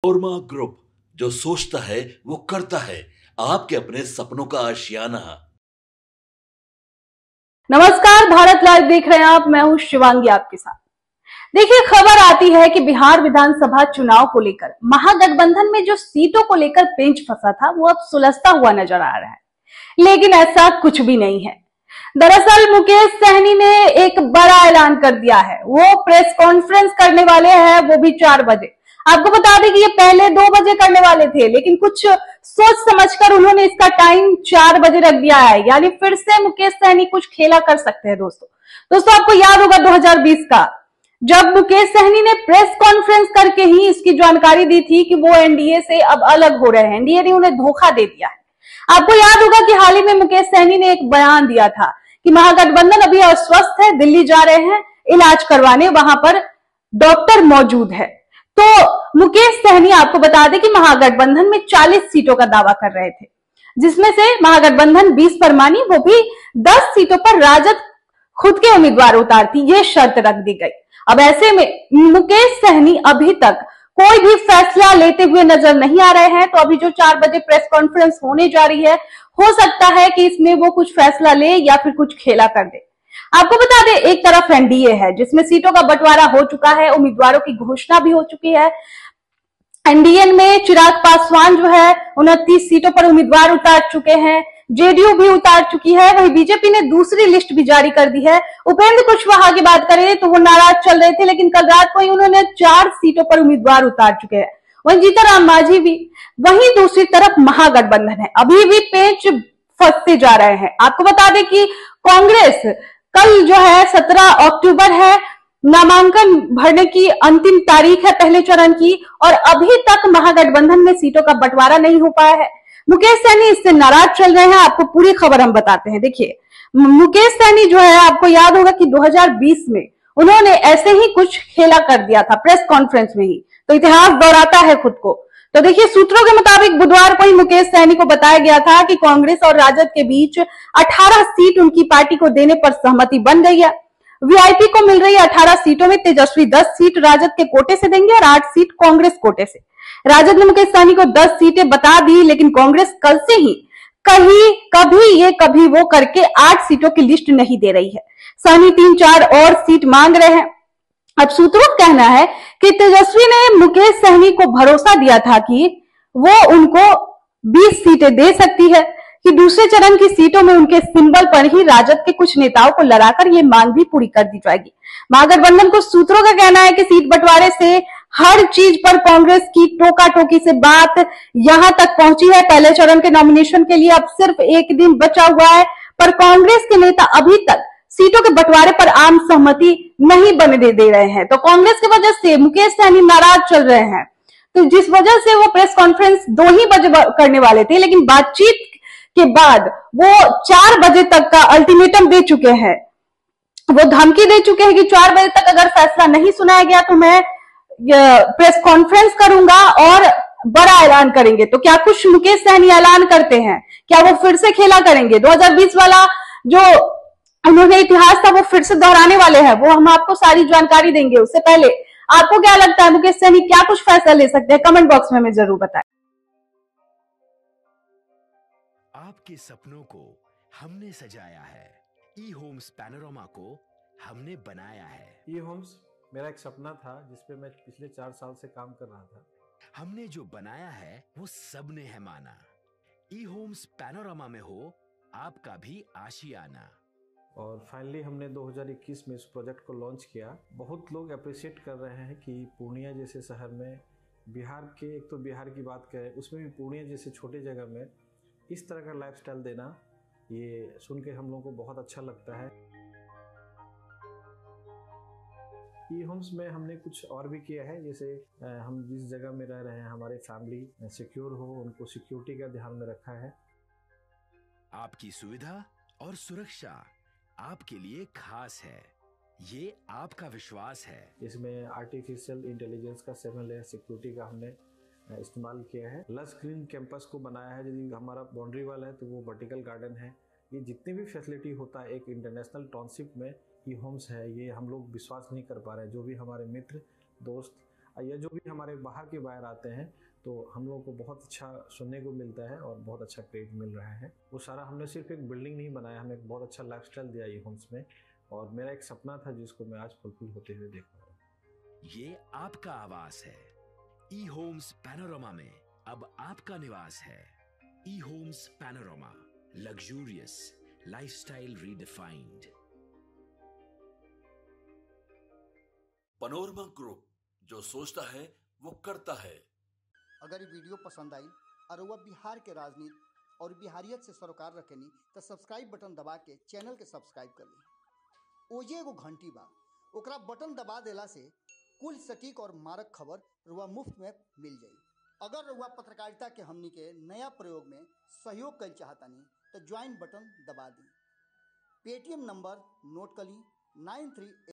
ओरमा group, जो सोचता है वो करता है। आपके अपने सपनों का आशियाना। नमस्कार, भारत लाइव देख रहे हैं आप। मैं हूं शिवांगी आपके साथ। देखिए, खबर आती है कि बिहार विधानसभा चुनाव को लेकर महागठबंधन में जो सीटों को लेकर पेंच फंसा था वो अब सुलझता हुआ नजर आ रहा है, लेकिन ऐसा कुछ भी नहीं है। दरअसल मुकेश सहनी ने एक बड़ा ऐलान कर दिया है। वो प्रेस कॉन्फ्रेंस करने वाले हैं, वो भी 4 बजे। आपको बता दें कि ये पहले 2 बजे करने वाले थे, लेकिन कुछ सोच समझकर उन्होंने इसका टाइम 4 बजे रख दिया है। यानी फिर से मुकेश सहनी कुछ खेला कर सकते हैं। दोस्तों आपको याद होगा 2020 का, जब मुकेश सहनी ने प्रेस कॉन्फ्रेंस करके ही इसकी जानकारी दी थी कि वो एनडीए से अब अलग हो रहे हैं। एनडीए ने उन्हें धोखा दे दिया है। आपको याद होगा कि हाल ही में मुकेश सहनी ने एक बयान दिया था कि महागठबंधन अभी अस्वस्थ है, दिल्ली जा रहे हैं इलाज करवाने, वहां पर डॉक्टर मौजूद है। तो मुकेश सहनी आपको बता दें कि महागठबंधन में 40 सीटों का दावा कर रहे थे, जिसमें से महागठबंधन 20 पर मानी, वो भी 10 सीटों पर राजद खुद के उम्मीदवार उतारती, ये शर्त रख दी गई। अब ऐसे में मुकेश सहनी अभी तक कोई भी फैसला लेते हुए नजर नहीं आ रहे हैं। तो अभी जो 4 बजे प्रेस कॉन्फ्रेंस होने जा रही है, हो सकता है कि इसमें वो कुछ फैसला ले या फिर कुछ खेला कर दे। आपको बता दें, एक तरफ एनडीए है जिसमें सीटों का बंटवारा हो चुका है, उम्मीदवारों की घोषणा भी हो चुकी है। एनडीए में चिराग पासवान जो है 29 सीटों पर उम्मीदवार उतार चुके हैं, जेडीयू भी उतार चुकी है। वहीं बीजेपी ने दूसरी लिस्ट भी जारी कर दी है। उपेंद्र कुशवाहा की बात करें तो वो नाराज चल रहे थे, लेकिन कल रात को ही उन्होंने 4 सीटों पर उम्मीदवार उतार चुके हैं। वहीं जीतन मांझी भी। वहीं दूसरी तरफ महागठबंधन है, अभी भी पेंच फंसते जा रहे हैं। आपको बता दें कि कांग्रेस, कल जो है 17 अक्टूबर है, नामांकन भरने की अंतिम तारीख है पहले चरण की, और अभी तक महागठबंधन में सीटों का बंटवारा नहीं हो पाया है। मुकेश सहनी इससे नाराज चल रहे हैं। आपको पूरी खबर हम बताते हैं। देखिए, मुकेश सहनी जो है, आपको याद होगा कि 2020 में उन्होंने ऐसे ही कुछ खेला कर दिया था प्रेस कॉन्फ्रेंस में ही, तो इतिहास दोहराता है खुद को। तो देखिए, सूत्रों के मुताबिक बुधवार को ही मुकेश सहनी को बताया गया था कि कांग्रेस और राजद के बीच 18 सीट उनकी पार्टी को देने पर सहमति बन गई है। वीआईपी को मिल रही 18 सीटों में तेजस्वी 10 सीट राजद के कोटे से देंगे और 8 सीट कांग्रेस कोटे से। राजद ने मुकेश सहनी को 10 सीटें बता दी, लेकिन कांग्रेस कल से ही कभी वो करके 8 सीटों की लिस्ट नहीं दे रही है। सहनी 3-4 और सीट मांग रहे हैं। अब सूत्रों का कहना है कि तेजस्वी ने मुकेश सहनी को भरोसा दिया था कि वो उनको 20 सीटें दे सकती है, कि दूसरे चरण की सीटों में उनके सिंबल पर ही राजद के कुछ नेताओं को लड़ाकर ये मांग भी पूरी कर दी जाएगी। महागठबंधन को सूत्रों का कहना है कि सीट बंटवारे से हर चीज पर कांग्रेस की टोका टोकी से बात यहां तक पहुंची है। पहले चरण के नॉमिनेशन के लिए अब सिर्फ 1 दिन बचा हुआ है, पर कांग्रेस के नेता अभी तक सीटों के बंटवारे पर आम सहमति नहीं बनने दे रहे हैं। तो कांग्रेस की वजह से मुकेश सहनी नाराज चल रहे हैं। तो जिस वजह से वो प्रेस कॉन्फ्रेंस 2 ही बजे करने वाले थे, लेकिन बातचीत के बाद वो 4 बजे तक का अल्टीमेटम दे चुके हैं। वो धमकी दे चुके हैं कि 4 बजे तक अगर फैसला नहीं सुनाया गया तो मैं प्रेस कॉन्फ्रेंस करूंगा और बड़ा ऐलान करेंगे। तो क्या कुछ मुकेश सहनी ऐलान करते हैं? क्या वो फिर से खेला करेंगे? 2020 वाला जो उन्होंने इतिहास था वो फिर से दोहराने वाले हैं? वो हम आपको सारी जानकारी देंगे। उससे पहले आपको क्या लगता है, मुकेश सहनी क्या कुछ फैसला ले सकते हैं? कमेंट बॉक्स में हमें जरूर बताएं। आपके सपनों को हमने सजाया है, ई होम्स पैनोरामा को हमने बनाया है। ई होम्स मेरा एक सपना था जिसपे मैं पिछले 4 साल से काम कर रहा था। हमने जो बनाया है वो सबने है माना। ई होम्स पैनोरामा में हो आपका भी आशियाना। और फाइनली हमने 2021 में इस प्रोजेक्ट को लॉन्च किया। बहुत लोग अप्रिशिएट कर रहे हैं कि पूर्णिया जैसे शहर में, बिहार के, एक तो बिहार की बात करें उसमें भी पूर्णिया जैसे छोटे जगह में इस तरह का लाइफस्टाइल देना, ये सुन के हम लोगों को बहुत अच्छा लगता है। ई होम्स में हमने कुछ और भी किया है, जैसे हम जिस जगह में रह रहे हैं हमारे फैमिली सिक्योर हो, उनको सिक्योरिटी का ध्यान में रखा है। आपकी सुविधा और सुरक्षा आपके लिए खास है, ये आपका विश्वास है। इसमें आर्टिफिशियल इंटेलिजेंस का 7 लेयर सिक्योरिटी का हमने इस्तेमाल किया है। लस ग्रीन कैंपस को बनाया है। यदि हमारा बाउंड्री वाल है तो वो वर्टिकल गार्डन है। ये जितनी भी फैसिलिटी होता है एक इंटरनेशनल टाउनशिप में ई होम्स है, ये हम लोग विश्वास नहीं कर पा रहे हैं। जो भी हमारे मित्र दोस्त या जो भी हमारे बाहर के बायर आते हैं तो हम लोगों को बहुत अच्छा सुनने को मिलता है और बहुत अच्छा क्रेडिट मिल रहा है। वो सारा हमने सिर्फ एक बिल्डिंग नहीं बनाया, हमें एक बहुत अच्छा लाइफस्टाइल दिया ई होम्स में, और मेरा एक सपना था जिसको मैं आज फुलफिल होते हुए देख रहा हूँ। ये आपका आवास है। ई होम्स पैनोरमा में अब आपका निवास है। E homes Panorama, luxurious lifestyle redefined. Panorama group, जो सोचता है वो करता है। अगर ये वीडियो पसंद आई और वह बिहार के राजनीति और बिहारियत से सरोकार रखेनी तो सब्सक्राइब बटन दबा के चैनल के सब्सक्राइब कर ली। ओजे एगो घंटी बा, ओकरा बटन दबा देला से कुल सटीक और मारक खबर रुआ मुफ्त में मिल जाई। अगर रुआ पत्रकारिता के हमनी के नया प्रयोग में सहयोग कर चाहतानी तो ज्वाइन बटन दबा दी। पेटीएम नंबर नोट कर ली 93